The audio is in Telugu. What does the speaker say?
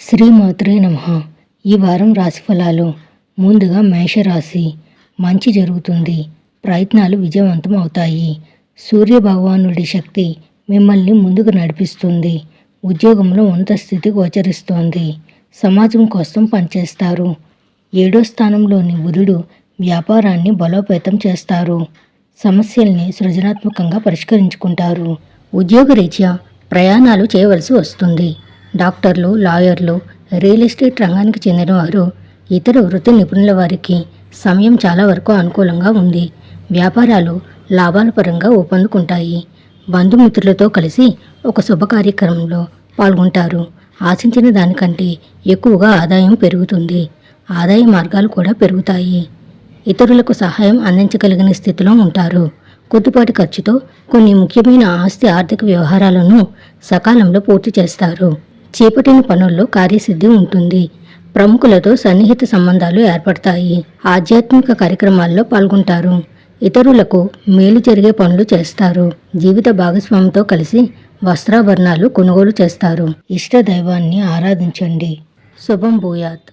శ్రీమాత్రే నమః. ఈ వారం రాశిఫలాలు. ముందుగా మేషరాశి. మంచి జరుగుతుంది, ప్రయత్నాలు విజయవంతం అవుతాయి. సూర్యభగవానుడి శక్తి మిమ్మల్ని ముందుకు నడిపిస్తుంది. ఉద్యోగంలో ఉన్నత స్థితి గోచరిస్తోంది. సమాజం కోసం పనిచేస్తారు. 7వ స్థానంలోని బుధుడు వ్యాపారాన్ని బలోపేతం చేస్తారు. సమస్యల్ని సృజనాత్మకంగా పరిష్కరించుకుంటారు. ఉద్యోగరీత్యా ప్రయాణాలు చేయవలసి వస్తుంది. డాక్టర్లు, లాయర్లు, రియల్ ఎస్టేట్ రంగానికి చెందినవారు, ఇతర వృత్తి నిపుణుల వారికి సమయం చాలా వరకు అనుకూలంగా ఉంది. వ్యాపారాలు లాభాల పరంగా ఊపందుకుంటాయి. బంధుమిత్రులతో కలిసి ఒక శుభ కార్యక్రమంలో పాల్గొంటారు. ఆశించిన దానికంటే ఎక్కువగా ఆదాయం పెరుగుతుంది. ఆదాయ మార్గాలు కూడా పెరుగుతాయి. ఇతరులకు సహాయం అందించగలిగిన స్థితిలో ఉంటారు. కొద్దిపాటి ఖర్చుతో కొన్ని ముఖ్యమైన ఆర్థిక వ్యవహారాలను సకాలంలో పూర్తి చేస్తారు. చేపట్టిన పనుల్లో కార్యసిద్ధి ఉంటుంది. ప్రముఖులతో సన్నిహిత సంబంధాలు ఏర్పడతాయి. ఆధ్యాత్మిక కార్యక్రమాల్లో పాల్గొంటారు. ఇతరులకు మేలు జరిగే పనులు చేస్తారు. జీవిత భాగస్వామితో కలిసి వస్త్రాభరణాలు కొనుగోలు చేస్తారు. ఇష్ట దైవాన్ని ఆరాధించండి. శుభం భూయాత్.